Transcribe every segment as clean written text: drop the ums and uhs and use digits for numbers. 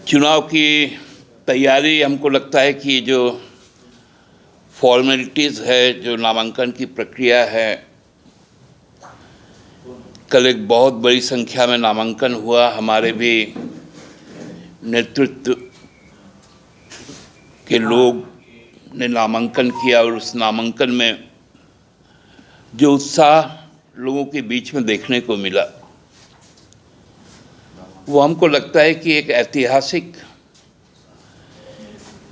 चुनाव की तैयारी, हमको लगता है कि जो फॉर्मेलिटीज़ है, जो नामांकन की प्रक्रिया है, कल एक बहुत बड़ी संख्या में नामांकन हुआ। हमारे भी नेतृत्व के लोग ने नामांकन किया और उस नामांकन में जो उत्साह लोगों के बीच में देखने को मिला, वो हमको लगता है कि एक ऐतिहासिक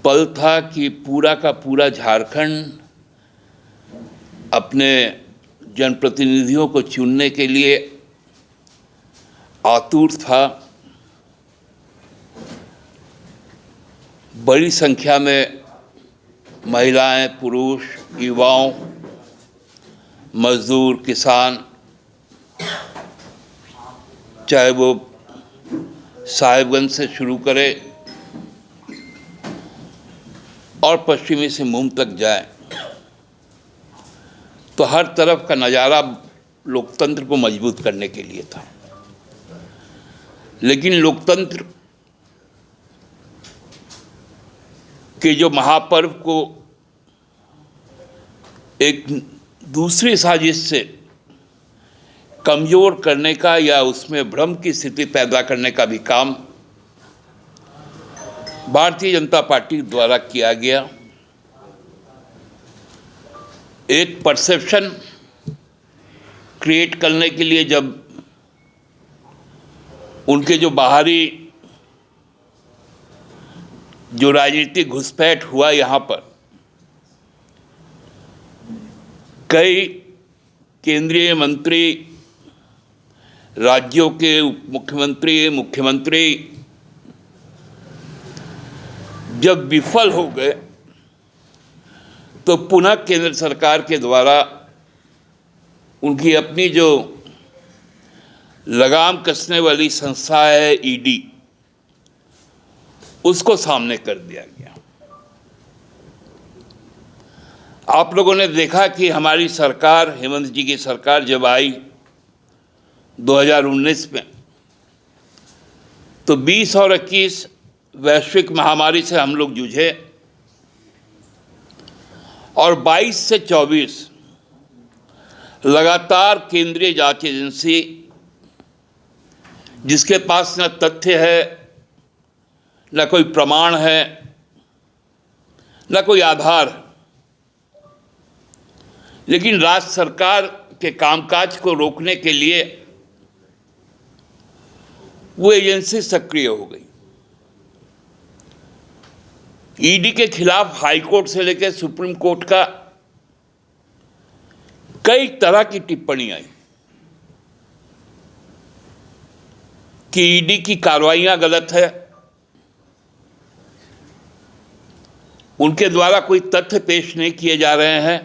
पल था कि पूरा का पूरा झारखंड अपने जनप्रतिनिधियों को चुनने के लिए आतुर था। बड़ी संख्या में महिलाएं, पुरुष, युवाओं, मजदूर, किसान, चाहे वो साहिबगंज से शुरू करे और पश्चिमी सिंहभूम तक जाए, तो हर तरफ का नज़ारा लोकतंत्र को मजबूत करने के लिए था। लेकिन लोकतंत्र के जो महापर्व को एक दूसरी साजिश से कमज़ोर करने का या उसमें भ्रम की स्थिति पैदा करने का भी काम भारतीय जनता पार्टी द्वारा किया गया। एक परसेप्शन क्रिएट करने के लिए जब उनके जो बाहरी जो राजनीतिक घुसपैठ हुआ, यहाँ पर कई केंद्रीय मंत्री, राज्यों के उप मुख्यमंत्री, मुख्यमंत्री जब विफल हो गए, तो पुनः केंद्र सरकार के द्वारा उनकी अपनी जो लगाम कसने वाली संस्था है ईडी, उसको सामने कर दिया गया। आप लोगों ने देखा कि हमारी सरकार, हेमंत जी की सरकार जब आई 2019 में, तो 20 और 21 वैश्विक महामारी से हम लोग जूझे और 22 से 24 लगातार केंद्रीय जांच एजेंसी, जिसके पास न तथ्य है, न कोई प्रमाण है, न कोई आधार है, लेकिन राज्य सरकार के कामकाज को रोकने के लिए वो एजेंसी सक्रिय हो गई। ईडी के खिलाफ हाईकोर्ट से लेकर सुप्रीम कोर्ट का कई तरह की टिप्पणी आई कि ईडी की कार्रवाइयां गलत है, उनके द्वारा कोई तथ्य पेश नहीं किए जा रहे हैं।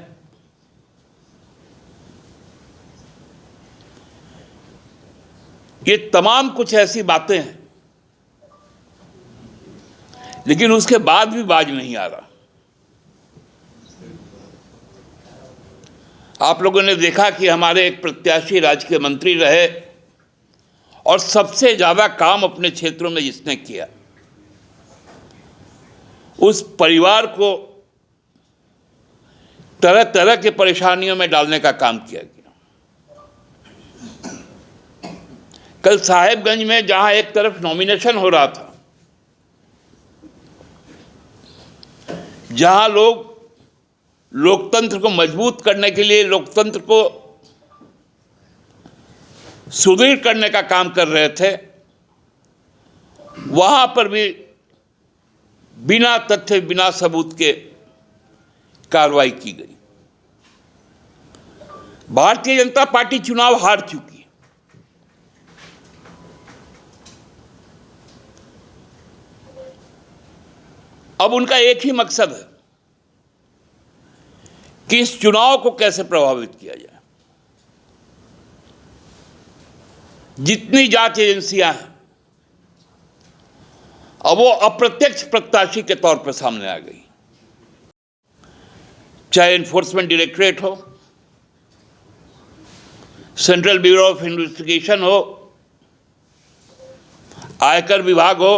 ये तमाम कुछ ऐसी बातें हैं, लेकिन उसके बाद भी बाज नहीं आ रहा। आप लोगों ने देखा कि हमारे एक प्रत्याशी राज्य के मंत्री रहे और सबसे ज्यादा काम अपने क्षेत्रों में जिसने किया, उस परिवार को तरह तरह के परेशानियों में डालने का काम किया गया। कल साहिबगंज में जहां एक तरफ नॉमिनेशन हो रहा था, जहां लोग लोकतंत्र को मजबूत करने के लिए, लोकतंत्र को सुदृढ़ करने का काम कर रहे थे, वहां पर भी बिना तथ्य, बिना सबूत के कार्रवाई की गई। भारतीय जनता पार्टी चुनाव हार चुकी है। अब उनका एक ही मकसद है कि इस चुनाव को कैसे प्रभावित किया जाए। जितनी जांच एजेंसियां हैं, अब वो अप्रत्यक्ष प्रत्याशी के तौर पर सामने आ गई। चाहे एनफोर्समेंट डायरेक्टरेट हो, सेंट्रल ब्यूरो ऑफ इन्वेस्टिगेशन हो, आयकर विभाग हो,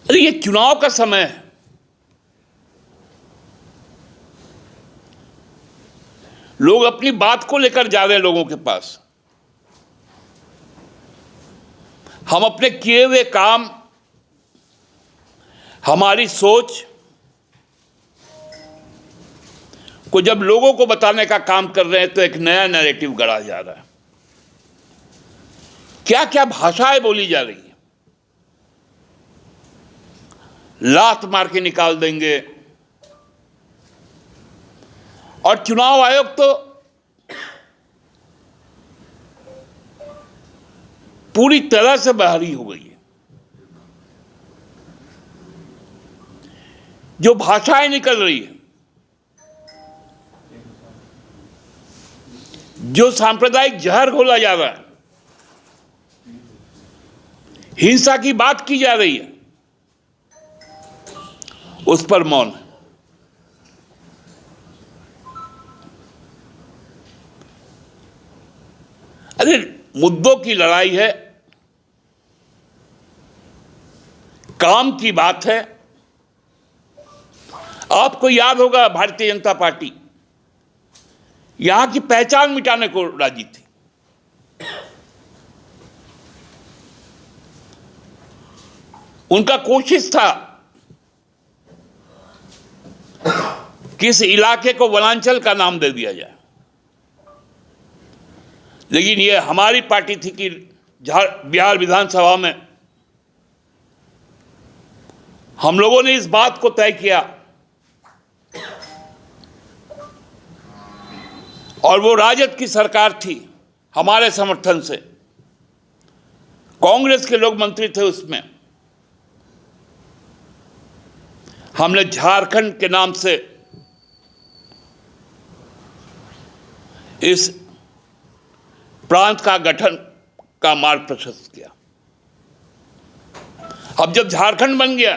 अरे ये चुनाव का समय है। लोग अपनी बात को लेकर जा रहे हैं लोगों के पास। हम अपने किए हुए काम, हमारी सोच को जब लोगों को बताने का काम कर रहे हैं तो एक नया नैरेटिव गढ़ा जा रहा है। क्या क्या भाषाएं बोली जा रही हैं, लात मार के निकाल देंगे। और चुनाव आयोग तो पूरी तरह से बहाली हो गई है। जो भाषाएं निकल रही है, जो सांप्रदायिक जहर घोला जा रहा है, हिंसा की बात की जा रही है, उस पर मौन है। अरे मुद्दों की लड़ाई है, काम की बात है। आपको याद होगा भारतीय जनता पार्टी यहां की पहचान मिटाने को राजी थी। उनका कोशिश था कि इस इलाके को वनांचल का नाम दे दिया जाए, लेकिन ये हमारी पार्टी थी कि बिहार विधानसभा में हम लोगों ने इस बात को तय किया और वो राजद की सरकार थी, हमारे समर्थन से कांग्रेस के लोग मंत्री थे, उसमें हमने झारखंड के नाम से इस प्रांत का गठन का मार्ग प्रशस्त किया। अब जब झारखंड बन गया,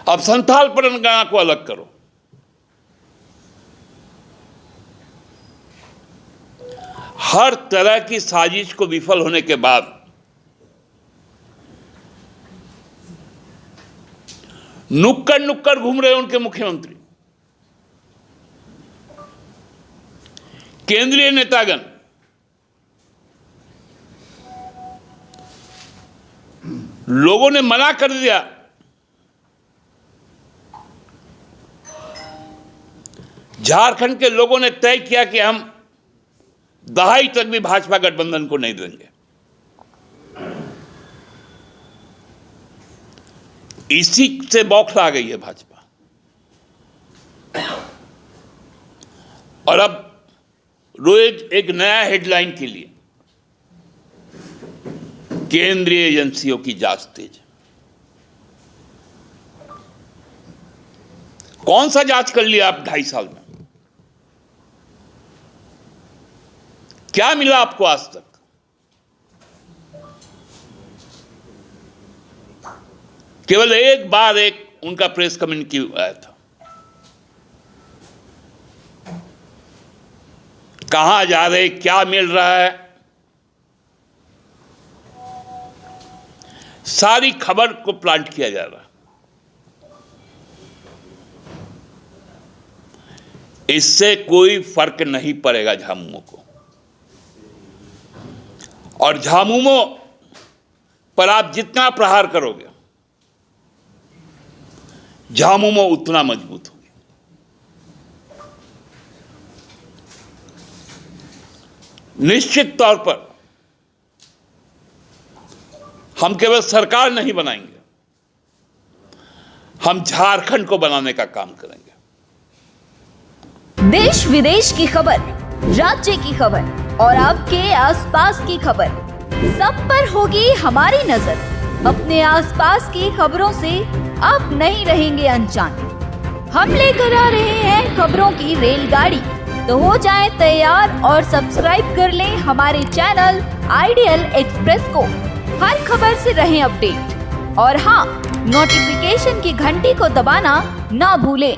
अब संथाल परगना को अलग करो। हर तरह की साजिश को विफल होने के बाद नुक्कड़ नुक्कड़ घूम रहे उनके मुख्यमंत्री, केंद्रीय नेतागण। लोगों ने मना कर दिया। झारखंड के लोगों ने तय किया कि हम दहाई तक भी भाजपा गठबंधन को नहीं देंगे। इसी से बौखला गई है भाजपा। और अब रोज एक नया हेडलाइन के लिए केंद्रीय एजेंसियों की जांच तेज। कौन सा जांच कर लिया आप 2.5 साल में? क्या मिला आपको आज तक? केवल एक बार एक उनका प्रेस कम्युनिके आया था। कहां जा रहे, क्या मिल रहा है, सारी खबर को प्लांट किया जा रहा है। इससे कोई फर्क नहीं पड़ेगा झामुमो को। और झामुमो पर आप जितना प्रहार करोगे, झामुमो उतना मजबूत होगी। निश्चित तौर पर हम केवल सरकार नहीं बनाएंगे, हम झारखंड को बनाने का काम करेंगे। देश विदेश की खबर, राज्य की खबर और आपके आसपास की खबर, सब पर होगी हमारी नजर। अपने आसपास की खबरों से आप नहीं रहेंगे अनजान। हम लेकर आ रहे हैं खबरों की रेलगाड़ी, तो हो जाएं तैयार और सब्सक्राइब कर लें हमारे चैनल आइडियल एक्सप्रेस को। हर खबर से रहें अपडेट और हाँ, नोटिफिकेशन की घंटी को दबाना ना भूलें।